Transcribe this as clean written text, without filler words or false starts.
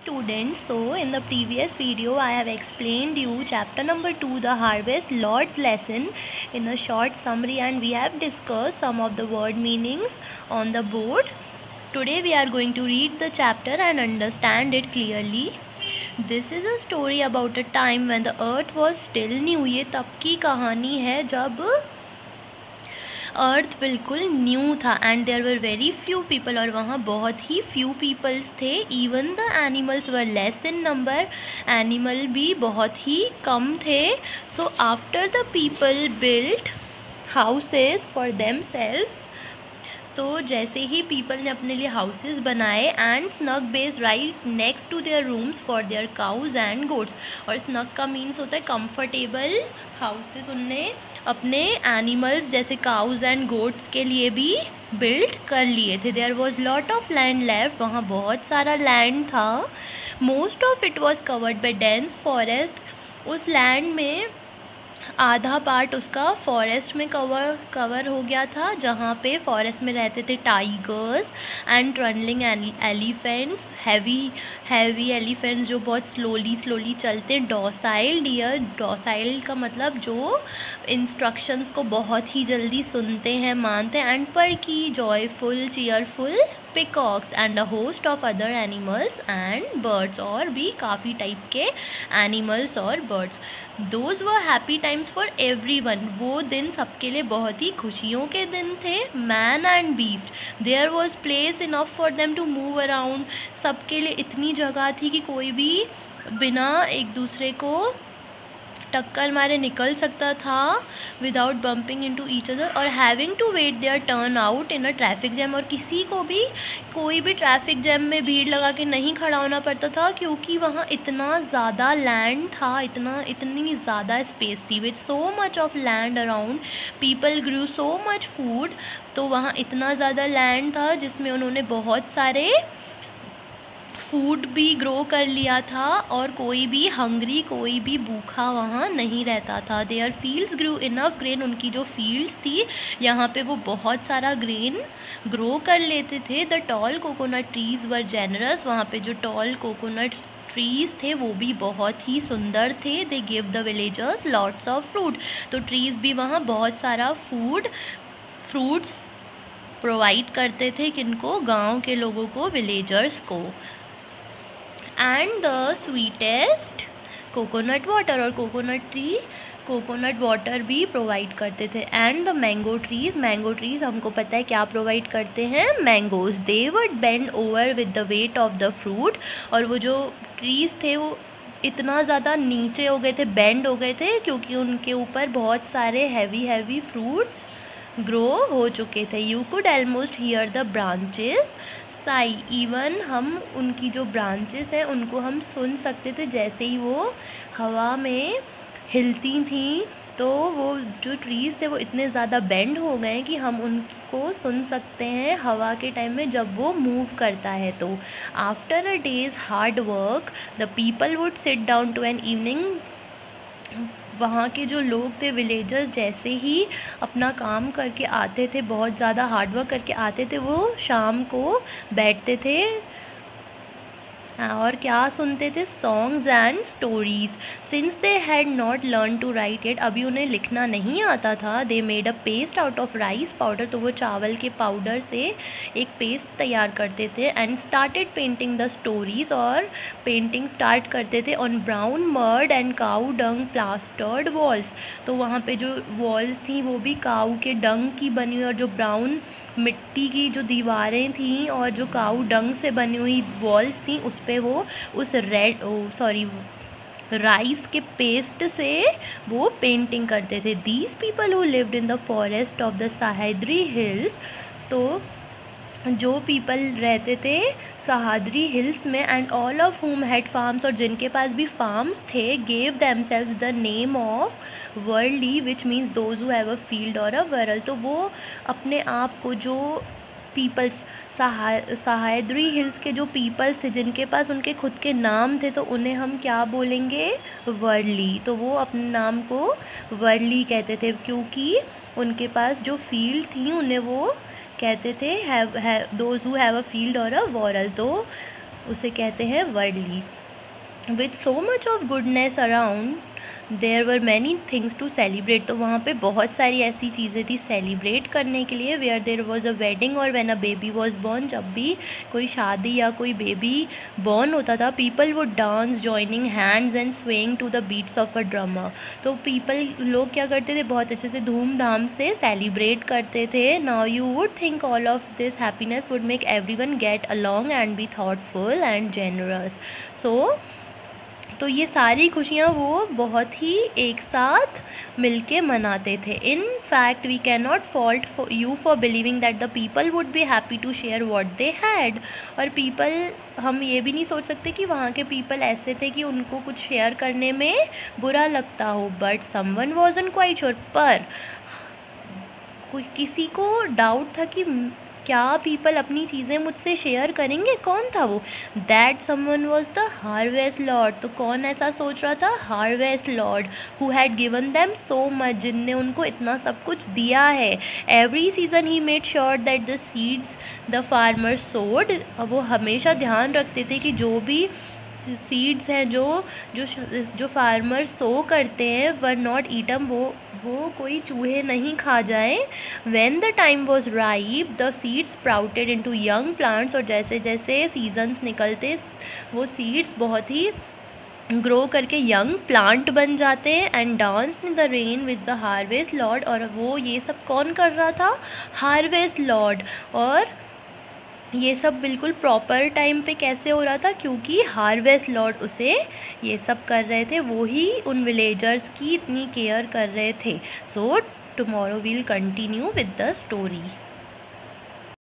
students. So in the previous video I have explained you chapter number 2, the harvest lord's lesson, in a short summary, and we have discussed some of the word meanings on the board. Today we are going to read the chapter and understand it clearly. This is a story about a time when the earth was still new. ये तब की कहानी है जब अर्थ बिल्कुल new था and there were very few people, और वहाँ बहुत ही फ्यू पीपल्स थे. Even the animals were less in number, animal भी बहुत ही कम थे. So after the people built houses for themselves, तो जैसे ही पीपल ने अपने लिए हाउसेस बनाए, and snug base right next to their rooms for their cows and goats. और स्नग का मीन्स होता है कंफर्टेबल हाउसेस. उनने अपने एनिमल्स जैसे काउज एंड गोट्स के लिए भी बिल्ड कर लिए थे. There was lot of land left, वहाँ बहुत सारा लैंड था. Most of it was covered by dense forest. उस लैंड में आधा पार्ट उसका फॉरेस्ट में कवर हो गया था, जहाँ पे फॉरेस्ट में रहते थे tigers and trundling elephants, heavy elephants जो बहुत स्लोली चलते हैं. डॉसाइल डियर, डॉसाइल का मतलब जो इंस्ट्रक्शंस को बहुत ही जल्दी सुनते हैं, मानते हैं. And perky, joyful, cheerful, peacocks and a host of other animals and birds. और भी काफ़ी टाइप के एनिमल्स और birds. Those were happy times for everyone. वो दिन सबके लिए बहुत ही खुशियों के दिन थे. Man and beast, there was place enough for them to move around. सबके लिए इतनी जगह थी कि कोई भी बिना एक दूसरे को टक्कर मारे निकल सकता था without bumping into each other, और having to wait their turn out in a traffic jam. और किसी को भी कोई भी ट्रैफिक जैम में भीड़ लगा के नहीं खड़ा होना पड़ता था, क्योंकि वहाँ इतना ज़्यादा लैंड था, इतनी ज़्यादा स्पेस थी. With so much of land around, people grew so much food. तो वहाँ इतना ज़्यादा लैंड था जिसमें उन्होंने बहुत सारे फूड भी ग्रो कर लिया था, और कोई भी हंग्री, कोई भी भूखा वहाँ नहीं रहता था. Their fields grew enough grain. उनकी जो फील्ड्स थी यहाँ पे वो बहुत सारा ग्रेन ग्रो कर लेते थे. The tall coconut trees were generous. वहाँ पे जो टॉल कोकोनट ट्रीज़ थे वो भी बहुत ही सुंदर थे. They give the villagers lots of fruit. तो ट्रीज़ भी वहाँ बहुत सारा फ्रूट्स प्रोवाइड करते थे. किनको? गाँव के लोगों को, विलेजर्स को. And the sweetest coconut water, और कोकोनट वाटर भी प्रोवाइड करते थे. एंड द मैंगो ट्रीज़ हमको पता है क्या प्रोवाइड करते हैं, mangoes. They would bend over with the weight of the fruit. और वो जो ट्रीज़ थे वो इतना ज़्यादा नीचे हो गए थे, बेंड हो गए थे, क्योंकि उनके ऊपर बहुत सारे हैवी फ्रूट्स ग्रो हो चुके थे. You could almost here the branches Sai. Even हम उनकी जो ब्रांचेस हैं उनको हम सुन सकते थे, जैसे ही वो हवा में हिलती थी. तो वो जो ट्रीज़ थे वो इतने ज़्यादा बेंड हो गए कि हम उनको सुन सकते हैं हवा के टाइम में जब वो मूव करता है. तो after a day's hard work, the people would sit down to an evening. वहाँ के जो लोग थे, विलेजर्स, जैसे ही अपना काम करके आते थे, बहुत ज़्यादा हार्डवर्क करके आते थे, वो शाम को बैठते थे और क्या सुनते थे, songs and stories. Since they had not learn to write it, अभी उन्हें लिखना नहीं आता था. They made a paste out of rice powder. तो वो चावल के पाउडर से एक पेस्ट तैयार करते थे. And started painting the stories, और पेंटिंग स्टार्ट करते थे on brown mud and cow dung plastered walls. तो वहाँ पे जो वॉल्स थी वो भी काऊ के डंग की बनी हुई, और जो ब्राउन मिट्टी की जो दीवारें थीं और जो काऊ डंग से बनी हुई वॉल्स थीं, उस पे वो उस राइस के पेस्ट से वो पेंटिंग करते थे. These people who lived in the forest of the Sahyadri hills. तो जो पीपल रहते थे सह्याद्री हिल्स में, एंड ऑल ऑफ हुम हैड फार्म्स, और जिनके पास भी फार्म्स थे, gave themselves the name of worldly, which means those who have a field are a whorl. तो वो अपने आप को, जो पीपल्स, सह्याद्री हिल्स के जो पीपल्स थे जिनके पास उनके खुद के नाम थे, तो उन्हें हम क्या बोलेंगे, वर्ली. तो वो अपने नाम को वर्ली कहते थे, क्योंकि उनके पास जो फील्ड थी उन्हें वो कहते थे those who have a field are a Warli. तो उसे कहते हैं वर्डली। With so much of goodness around there were many things to celebrate. तो वहाँ पे बहुत सारी ऐसी चीज़ें थी सेलिब्रेट करने के लिए। Where there was a wedding और when a baby was born, जब भी कोई शादी या कोई बेबी बॉर्न होता था, people would dance joining hands and swaying to the beats of a drummer. तो लोग क्या करते थे, बहुत अच्छे से धूमधाम से सेलिब्रेट करते थे। Now you would think all of this happiness would make everyone get along and B thoughtful and generous. तो ये सारी खुशियाँ वो बहुत ही एक साथ मिलके मनाते थे। In fact we can not fault you for believing that the people would be happy to share what they had. और हम ये भी नहीं सोच सकते कि वहाँ के पीपल ऐसे थे कि उनको कुछ शेयर करने में बुरा लगता हो। But someone wasn't quite sure, पर किसी को डाउट था कि क्या पीपल अपनी चीज़ें मुझसे शेयर करेंगे। कौन था वो? That someone was the harvest Lord. तो कौन ऐसा सोच रहा था? Harvest Lord, who had given them so much, जिनने उनको इतना सब कुछ दिया है। Every season he made sure that the seeds the farmer सोड। वो हमेशा ध्यान रखते थे कि जो भी सीड्स हैं जो फार्मर सो करते हैं वर नॉट ईटम, वो कोई चूहे नहीं खा जाएं। When the time was ripe the seeds sprouted into young plants. और जैसे जैसे सीजन्स निकलते वो सीड्स बहुत ही ग्रो करके यंग प्लांट बन जाते हैं। And dance in the rain with the harvest Lord. और वो ये सब कौन कर रहा था? Harvest Lord. और ये सब बिल्कुल प्रॉपर टाइम पे कैसे हो रहा था? क्योंकि हार्वेस्ट लॉर्ड उसे ये सब कर रहे थे, वो ही उन विलेजर्स की इतनी केयर कर रहे थे। So tomorrow we'll continue with the story.